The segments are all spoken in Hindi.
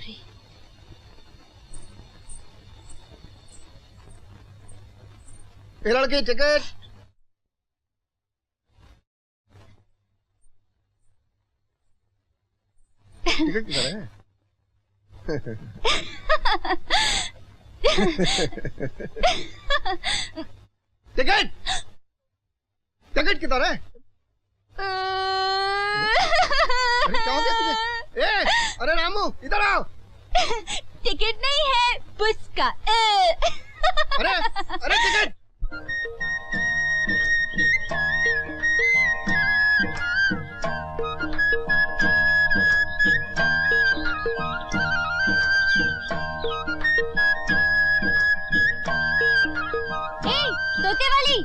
रे। ये लड़की टिकट। टिकट किधर है? टिकट टिकट किधर है? अरे क्या हो गया तुझे? अरे रामू इधर आओ। टिकट नहीं है पुस्का। अरे अरे टिकट। तोते वाली।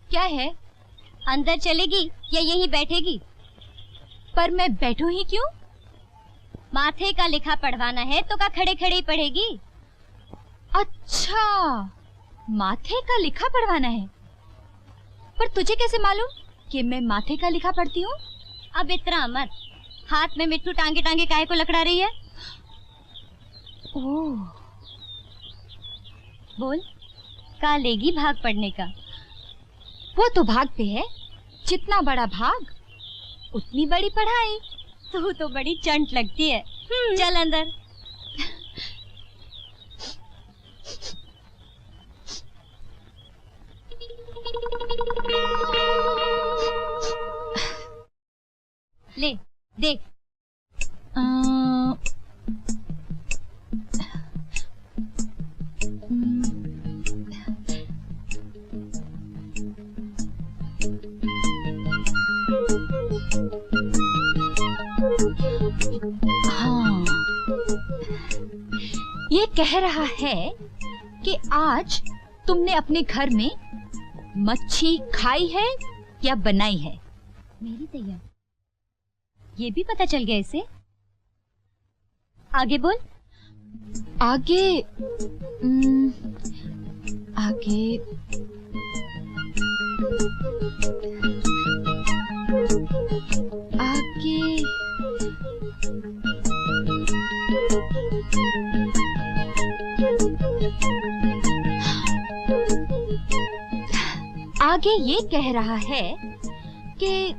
क्या है? अंदर चलेगी या यहीं बैठेगी? पर मैं बैठूं ही क्यों? माथे का लिखा पढ़वाना है तो का खड़े खड़े ही पढ़ेगी। अच्छा, माथे का लिखा पढ़वाना है। पर तुझे कैसे मालूम कि मैं माथे का लिखा पढ़ती हूँ? अब इतना मत, हाथ में मिट्टू टांगे टांगे काहे को लकड़ा रही है? ओह, बोल, का लेगी भाग पढ़ने का? वो तो भाग पे है, जितना बड़ा भाग उतनी बड़ी पढ़ाई। तू तो बड़ी चंट लगती है। चल अंदर। ले देख। हाँ, ये कह रहा है कि आज तुमने अपने घर में मच्छी खाई है या बनाई है? मेरी तैयार, ये भी पता चल गया इसे। आगे बोल। आगे आगे आगे आगे ये कह रहा है कि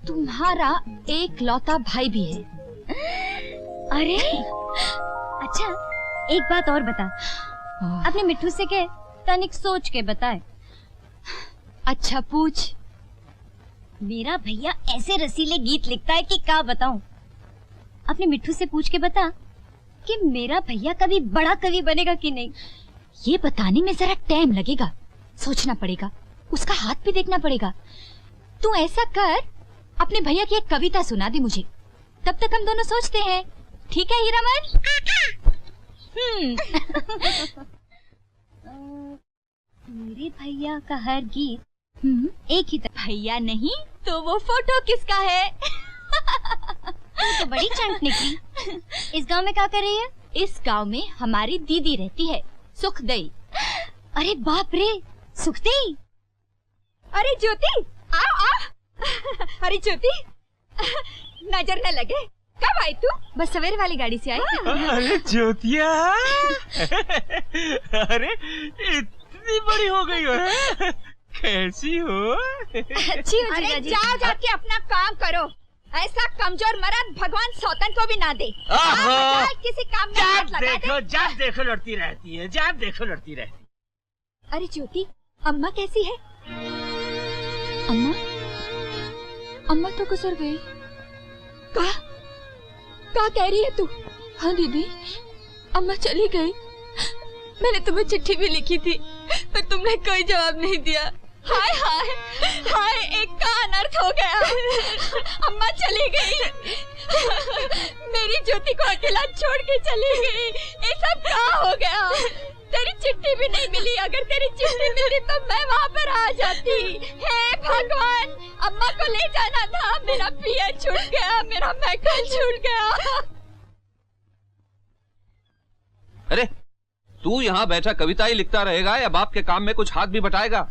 तुम्हारा एक लौता भाई भी है। अरे अच्छा, एक बात और बता। अपने मिट्टू से कह तनिक सोच के बताए। अच्छा पूछ। मेरा भैया ऐसे रसीले गीत लिखता है कि क्या बताऊं। अपने मिट्टू से पूछ के बता कि मेरा भैया कभी बड़ा कवि बनेगा कि नहीं। ये बताने में जरा टाइम लगेगा, सोचना पड़ेगा, उसका हाथ भी देखना पड़ेगा। तू ऐसा कर, अपने भैया की एक कविता सुना दे मुझे, तब तक हम दोनों सोचते हैं। ठीक है हीरामन? मेरे भैया का हर गीत एक ही तरह। भैया नहीं तो वो फोटो किसका है? तो बड़ी चंट निकली। इस गांव में क्या कर रही है? इस गांव में हमारी दीदी रहती है, सुखदेई। अरे बाप रे, सुखदेई। अरे ज्योति, आओ आओ। अरे ज्योति, नजर न लगे, कब आई तू? बस सवेरे वाली गाड़ी से आई। अरे ज्योतिया, अरे इतनी बड़ी हो गई हो, कैसी हो? अच्छी हो। अरे जाओ जाके अपना काम करो, ऐसा कमजोर मर्द भगवान सौतन को भी ना दे। किसी काम में हाथ लगा दे। जब देखो लड़ती रहती है, जब देखो लड़ती रहती। अरे ज्योति, अम्मा कैसी है? अम्मा अम्मा तो गुजर गई। क्या कह रही है तू? हाँ दीदी, अम्मा चली गई। मैंने तुम्हें चिट्ठी भी लिखी थी, पर तुमने कोई जवाब नहीं दिया। हाय हाय हाय, एक का अनर्थ हो गया। अम्मा चली गई, मेरी ज्योति को अकेला छोड़ के चली गई। ये सब क्या हो गया? तेरी चिट्ठी भी नहीं मिली। अगर तेरी चिट्ठी मिली तो मैं वहाँ पर आ जाती। हे भगवान, अम्मा को ले जाना था। मेरा पिया छूट गया, मेरा मैकल छूट गया। अरे तू यहाँ बैठा कविता ही लिखता रहेगा या बाप के काम में कुछ हाथ भी बटाएगा?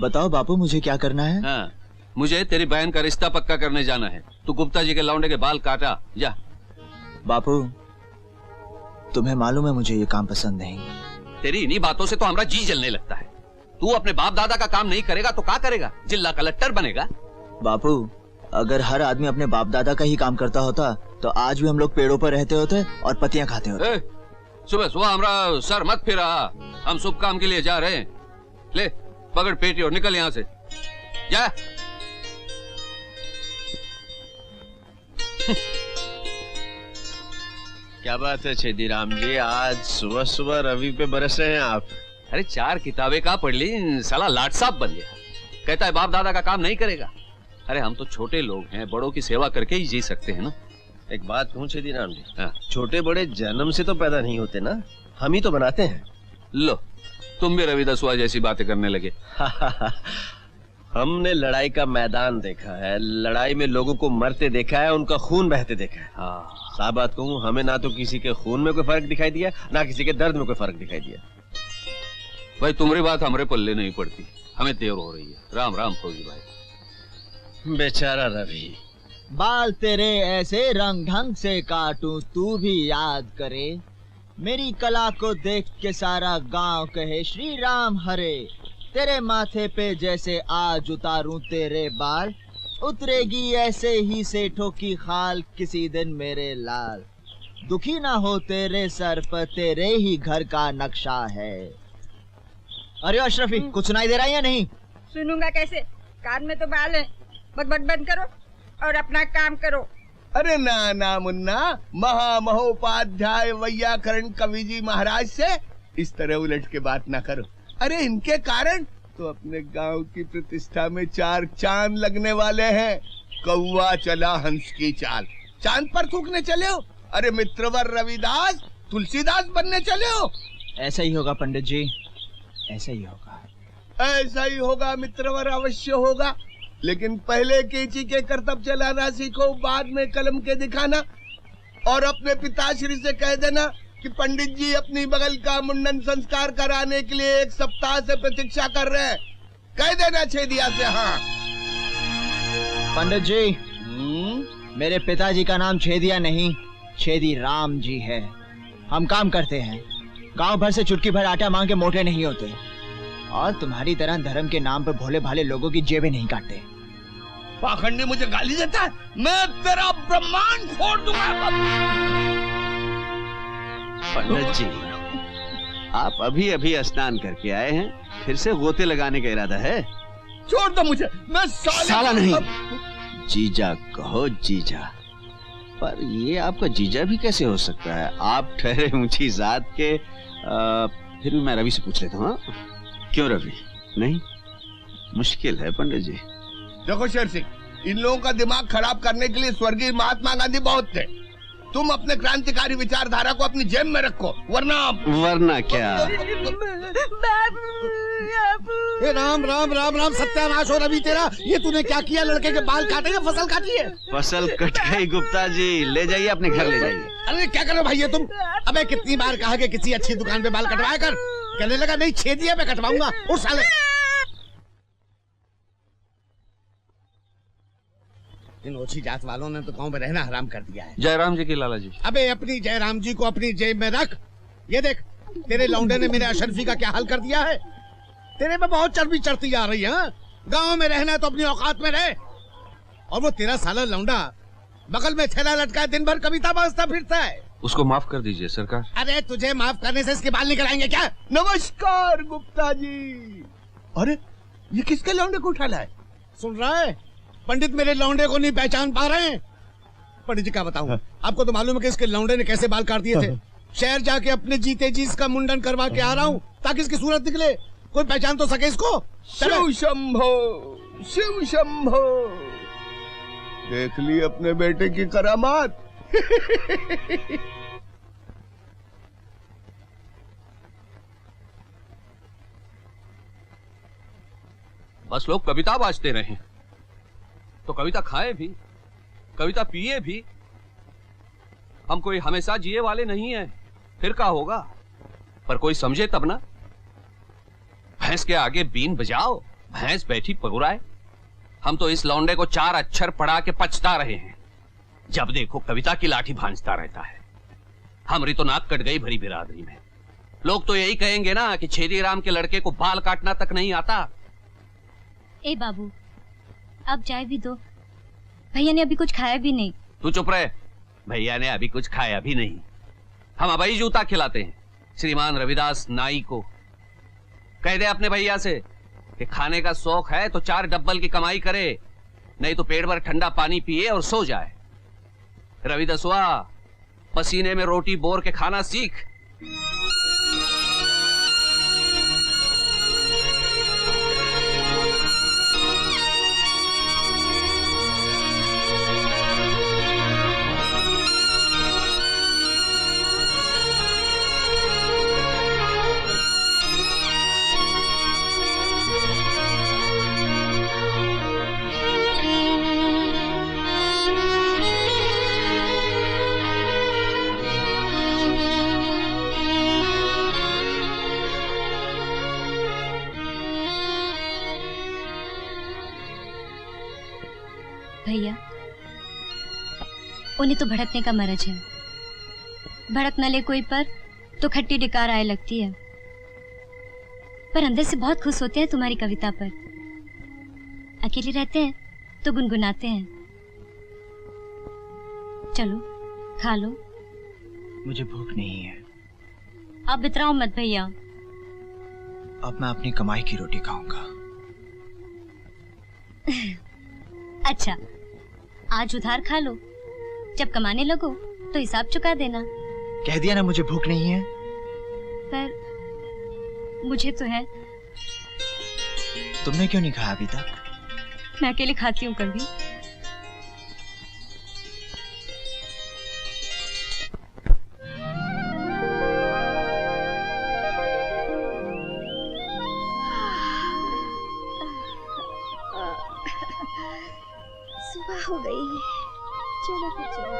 बताओ बापू, मुझे क्या करना है? हाँ, मुझे तेरी बहन का रिश्ता पक्का करने जाना है। तू गुप्ता जी के लौंडे के बाल काटा, जा। बापू, तुम्हें मालूम है मुझे ये काम पसंद नहीं। तेरी इन्हीं बातों से तो हमारा जी जलने लगता है। तू अपने बाप दादा का काम नहीं करेगा तो क्या करेगा? जिला कलेक्टर बनेगा? बापू, अगर हर आदमी अपने बाप दादा का ही काम करता होता तो आज भी हम लोग पेड़ों पर रहते होते और पत्तियां खाते होते। सुबह सुबह हमारा सर मत फिरा। हम शुभ काम के लिए जा रहे हैं। ले पकड़ पेटी और निकल यहाँ से, जा। क्या बात है छेदीराम जी, आज सुबह सुबह रवि पे बरस रहे हैं आप? अरे 4 किताबें का पढ़ ली, साला लाट साहब बन गया। कहता है बाप दादा का काम नहीं करेगा। अरे हम तो छोटे लोग हैं, बड़ों की सेवा करके ही जी सकते हैं ना। एक बात कहूँ छेदीराम जी, हाँ। छोटे बड़े जन्म से तो पैदा नहीं होते ना, हम ही तो बनाते हैं। लो तुम भी रवि दसवा जैसी बातें करने लगे। हमने लड़ाई का मैदान देखा है, लड़ाई में लोगों को मरते देखा है, उनका खून बहते देखा है। हाँ। साफ बात कहूँ, हमें ना तो किसी के खून में कोई फर्क दिखाई दिया, ना किसी के दर्द में कोई फर्क दिखाई दिया। भाई तुम्हारी बात हमारे पल्ले नहीं पड़ती, हमें देर हो रही है। राम राम फौजी भाई। बेचारा रवि। बाल तेरे ऐसे रंग ढंग से काटूं तू भी याद करे, मेरी कला को देख के सारा गांव कहे श्री राम हरे। तेरे माथे पे जैसे आज उतारूं तेरे बाल, उतरेगी ऐसे ही सेठों की खाल किसी दिन मेरे लाल। दुखी ना हो तेरे सर पर तेरे ही घर का नक्शा है। अरे अशरफी, कुछ सुनाई दे रहा है या नहीं? सुनूंगा कैसे, कान में तो बाल है। बकबक बंद करो और अपना काम करो। अरे ना ना मुन्ना, महामहोपाध्याय वैयाकरण कवि जी महाराज से इस तरह उलट के बात ना करो। अरे इनके कारण तो अपने गांव की प्रतिष्ठा में 4 चांद लगने वाले हैं। कौवा चला हंस की चाल, चांद पर थूकने चले हो। अरे मित्रवर रविदास तुलसीदास बनने चले हो। ऐसा ही होगा पंडित जी, ऐसा ही होगा। ऐसा ही होगा मित्रवर, अवश्य होगा। लेकिन पहले केची के करतब चलाना सीखो, बाद में कलम के दिखाना। और अपने पिताश्री से कह देना कि पंडित जी अपनी बगल का मुंडन संस्कार कराने के लिए 1 सप्ताह से प्रतीक्षा कर रहे हैं। कह देना छेदिया से। हाँ पंडित जी, मेरे पिताजी का नाम छेदिया नहीं, छेदी राम जी है। हम काम करते हैं, गांव भर से चुटकी भर आटा मांग के मोटे नहीं होते, और तुम्हारी तरह धर्म के नाम पर भोले भाले लोगों की जेबें नहीं काटते। पाखंडी मुझे गाली देता है, मैं तेरा ब्रह्मांड फोड़ दूंगा। पंडित जी, आप अभी अभी स्नान करके आए हैं, फिर से गोते लगाने का इरादा है? छोड़ दो मुझे, मैं साला नहीं, जीजा कहो जीजा। पर ये आपका जीजा भी कैसे हो सकता है? आप ठहरे ऊंची जात के। फिर भी मैं रवि से पूछ लेता हूँ। क्यों रवि? नहीं, मुश्किल है पंडित जी। देखो शेर सिंह, इन लोगों का दिमाग खराब करने के लिए स्वर्गीय महात्मा गांधी बहुत थे। तुम अपने क्रांतिकारी विचारधारा को अपनी जेब में रखो, वरना क्या? राम राम राम राम, सत्यानाश हो रवि तेरा। ये तूने क्या किया? लड़के के बाल काटे या फसल काटी है? फसल कट गई गुप्ता जी, ले जाइए अपने घर ले जाइए। अरे क्या करो भाई ये तुम? अबे कितनी बार कहा कि किसी अच्छी दुकान पे बाल कटवाया कर। कहने लगा नहीं, छेदिया पे कटवाऊंगा। उस साले इन ओछी जात वालों ने तो गांव में रहना हराम कर दिया है। जयराम जी की लाला जी। अबे अपनी जयराम जी को अपनी जेब में रख। ये देख, तेरे लौंडे ने मेरे अशरफी का क्या हाल कर दिया है। तेरे में बहुत चर्बी चढ़ती जा रही है। गांव में रहना है तो अपनी औकात में रहे। और वो तेरा साला लौंडा बगल में थैला लटका दिन भर कविता बाजता फिरता है। उसको माफ कर दीजिए सरकार। अरे तुझे माफ करने से इसके बाल निकल आएंगे क्या? नमस्कार गुप्ता जी। अरे ये किसके लौंडे को उठा लाए? सुन रहा है? पंडित मेरे लौंडे को नहीं पहचान पा रहे हैं। पंडित जी क्या बताऊं, आपको तो मालूम है कि इसके लौंडे ने कैसे बाल काट दिए थे। शहर जाके अपने जीते जी इसका मुंडन करवा के आ रहा हूँ ताकि इसकी सूरत निकले, कोई पहचान तो सके इसको। शिव शंभो, शिव शंभो। देख ली अपने बेटे की करामात। बस लोग कविता बाजते रहे, तो कविता खाए भी, कविता पिए भी। हम कोई हमेशा जिए वाले नहीं हैं, फिर क्या होगा? पर कोई समझे तब ना। भैंस के आगे बीन बजाओ, भैंस बैठी पगुराए। हम तो इस लौंडे को 4 अक्षर पढ़ा के पछता रहे हैं। जब देखो कविता की लाठी भांजता रहता है। हमारी तो नाक कट गई भरी बिरादरी में। लोग तो यही कहेंगे ना कि छेदी राम के लड़के को बाल काटना तक नहीं आता। ए बाबू, अब चाय भी दो, भैया ने अभी कुछ खाया भी नहीं। तू चुप रहे, भैया ने अभी कुछ खाया भी नहीं। हम अबई जूता खिलाते हैं श्रीमान रविदास नाई को। कह दे अपने भैया से कि खाने का शौक है तो 4 डब्बल की कमाई करे, नहीं तो पेट भर ठंडा पानी पिए और सो जाए। रविदासवा, पसीने में रोटी बोर के खाना सीख। भैया, उन्हें तो भड़कने का मरज है। भड़क न ले कोई पर तो खट्टी डिकार आए लगती है, पर अंदर से बहुत खुश होते हैं तुम्हारी कविता पर। अकेले रहते हैं तो गुनगुनाते हैं। चलो खा लो। मुझे भूख नहीं है। अब इतराओ मत भैया। अब मैं अपनी कमाई की रोटी खाऊंगा। अच्छा, आज उधार खा लो, जब कमाने लगो तो हिसाब चुका देना। कह दिया ना मुझे भूख नहीं है। पर मुझे तो है। तुमने क्यों नहीं खाया अभी तक? मैं अकेले खाती हूँ कभी। सुबह हो गई, चलो फिर चलो।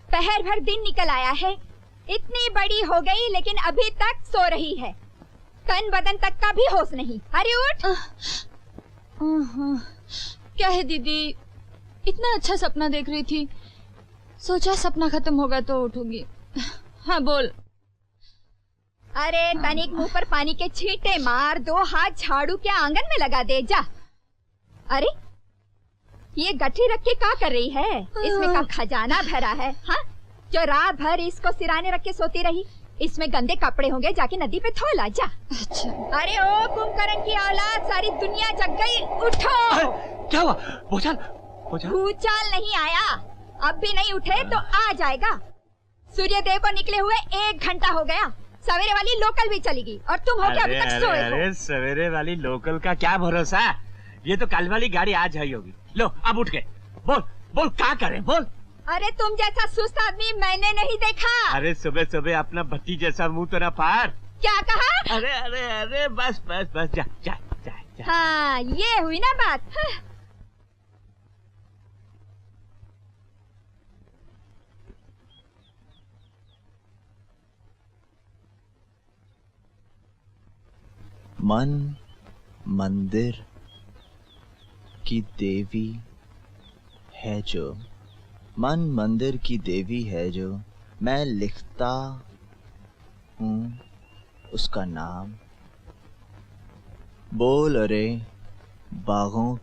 पहर भर दिन निकल आया है, इतनी बड़ी हो गई लेकिन अभी तक सो रही है। तन बदन तक का भी होश नहीं। अरे उठ। क्या है दीदी, इतना अच्छा सपना देख रही थी, सोचा सपना खत्म होगा तो उठूंगी। हाँ बोल। अरे तनिक मुंह पर पानी के छींटे मार, 2 हाथ झाड़ू के आंगन में लगा दे जा। अरे ये गठी रख के क्या कर रही है? इसमें का खजाना भरा है? हाँ, जो रात भर इसको सिराने रख के सोती रही। इसमें गंदे कपड़े होंगे, जाके नदी पे धो ला जा। अच्छा। अरे ओ कुंभकर्ण की औलाद, सारी दुनिया जग गई, उठो। क्या हुआ? भूचाल? भूचाल नहीं आया, अब भी नहीं उठे तो आ जाएगा। सूर्यदेव को निकले हुए 1 घंटा हो गया। सवेरे वाली लोकल भी चली गई और तुम हो क्या अभी तक सोए हो? अरे सवेरे वाली लोकल का क्या भरोसा, ये तो कल वाली गाड़ी आज आई होगी। लो अब उठ गए, बोल बोल क्या करें, बोल। अरे तुम जैसा सुस्त आदमी मैंने नहीं देखा। अरे सुबह सुबह अपना भट्टी जैसा मुंह तो ना फाड़। क्या कहा? अरे अरे अरे बस बस बस, जा जा जा, जा। हाँ, ये हुई ना बात। मन मंदिर की देवी है जो, मन मंदिर की देवी है जो, मैं लिखता हूँ उसका नाम। बोल अरे बागों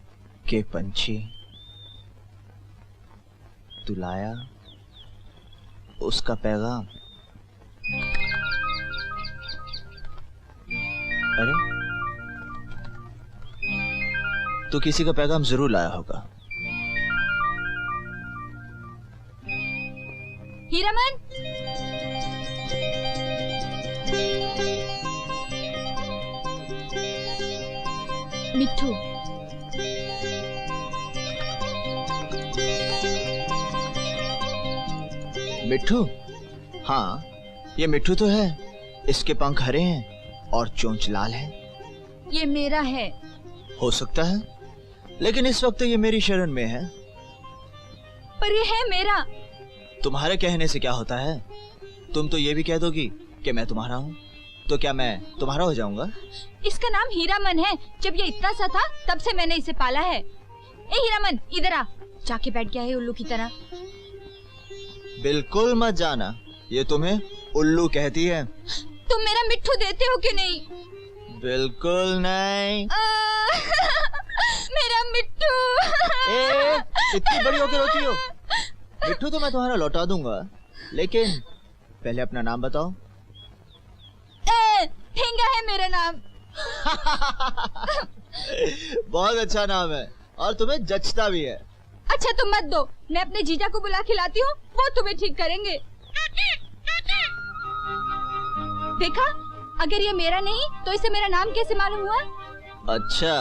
के पंछी, तू लाया उसका पैगाम। अरे, तू किसी का पैगाम जरूर लाया होगा। हीरामन, मिट्ठू, मिट्ठू? हाँ, ये मिट्ठू तो है। इसके पंख हरे हैं और चोंच लाल है। ये मेरा है। हो सकता है, लेकिन इस वक्त ये मेरी शरण में है। पर ये है मेरा। तुम्हारे कहने से क्या होता है? तुम तो ये भी कह दोगी कि मैं तुम्हारा हूँ, तो क्या मैं तुम्हारा हो जाऊंगा? इसका नाम हीरामन है। जब ये इतना सा था तब से मैंने इसे पाला है। ए हीरामन, इधर आ। जाके बैठ गया है उल्लू की तरह। बिल्कुल मत जाना, ये तुम्हें उल्लू कहती है। तुम मेरा मिट्ठू देते हो कि नहीं? बिल्कुल नहीं। मेरा मिट्ठू। ए, इतनी बड़ी होकर रोती हो? मिट्ठू तो मैं तुम्हारा लौटा दूंगा, लेकिन पहले अपना नाम बताओ। ठेंगा है मेरा नाम। बहुत अच्छा नाम है और तुम्हें जचता भी है। अच्छा तुम मत दो, मैं अपने जीजा को बुला के लाती हूँ, वो तुम्हें ठीक करेंगे। देखा, अगर ये मेरा नहीं तो इसे मेरा नाम कैसे मालूम हुआ? अच्छा,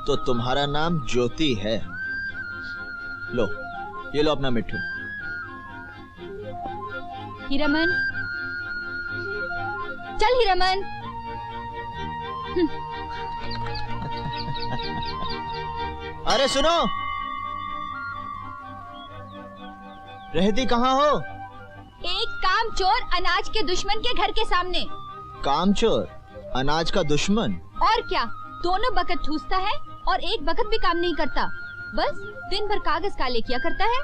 तो तुम्हारा नाम ज्योति है। लो, ये लो अपना मिट्ठू। हीरामन, चल हीरामन। अरे सुनो, रहती कहाँ हो? एक कामचोर अनाज के दुश्मन के घर के सामने। कामचोर अनाज का दुश्मन? और क्या, दोनों बकत ठूसता है और एक बकत भी काम नहीं करता, बस दिन भर कागज काले किया करता है।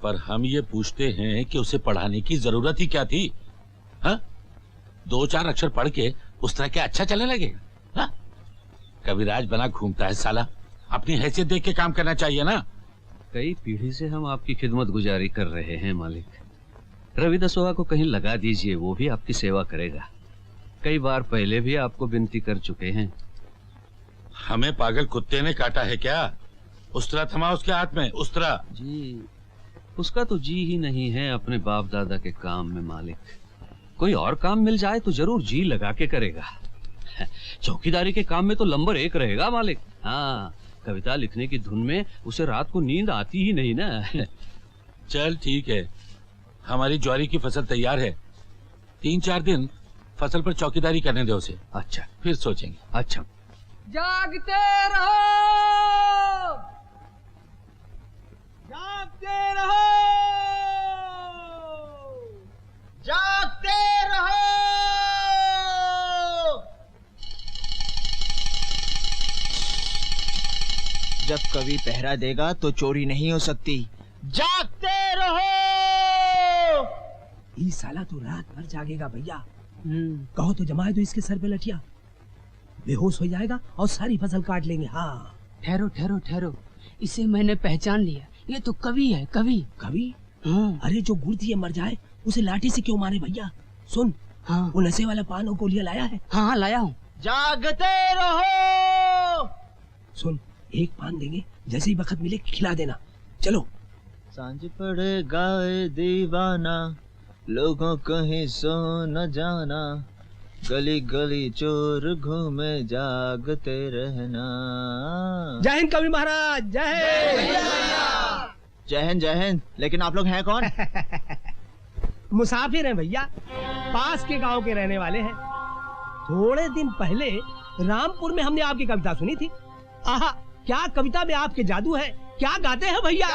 पर हम ये पूछते हैं कि उसे पढ़ाने की जरूरत ही क्या थी? हाँ? 2-4 अक्षर पढ़ के उस तरह क्या अच्छा चलने लगेगा? हाँ? कविराज बना घूमता है साला, अपनी हैसियत देख के काम करना चाहिए ना। कई पीढ़ी से हम आपकी खिदमत गुजारी कर रहे हैं मालिक। रवि दसोहा को कहीं लगा दीजिए, वो भी आपकी सेवा करेगा। कई बार पहले भी आपको विनती कर चुके हैं। हमें पागल कुत्ते ने काटा है क्या? उस्तरा थमा उसके हाथ में, उस्तरा। जी, उसका तो जी ही नहीं है अपने बाप दादा के काम में मालिक। कोई और काम मिल जाए तो जरूर जी लगा के करेगा। चौकीदारी के काम में तो नंबर 1 रहेगा मालिक। हाँ, कविता लिखने की धुन में उसे रात को नींद आती ही नहीं ना। चल ठीक है, हमारी ज्वारी की फसल तैयार है। 3-4 दिन फसल पर चौकीदारी करने दे उसे। अच्छा, फिर सोचेंगे। अच्छा। जागते रहो, जागते रहो, जागते रहो। जब कवि पहरा देगा तो चोरी नहीं हो सकती। जागते रहो। ये साला तो रात भर जागेगा भैया। कहो तो जमाए दो इसके सर पे लठिया, बेहोश हो जाएगा और सारी फसल काट लेंगे। हाँ, ठहरो ठहरो ठहरो, इसे मैंने पहचान लिया। ये तो कवि है, कवि। कवि? अरे जो गुड़ दिए मर जाए उसे लाठी से क्यों मारे भैया? सुन, हाँ, वो नशे वाला पान और गोलियां लाया है? हाँ लाया हूँ। जागते रहो। सुन, एक पान देंगे, जैसे ही वक्त मिले खिला देना। चलो। सांझ पड़े गाए दीवाना, लोगों कहीं सो न जाना, गली गली चोर घूमे, जागते रहना। जय हिंद कवि महाराज, जय हिंद। जय हिंद जय हिंद। लेकिन आप लोग हैं कौन? मुसाफिर हैं भैया, पास के गांव के रहने वाले हैं। थोड़े दिन पहले रामपुर में हमने आपकी कविता सुनी थी। आहा, क्या कविता में आपके जादू है, क्या गाते हैं भैया।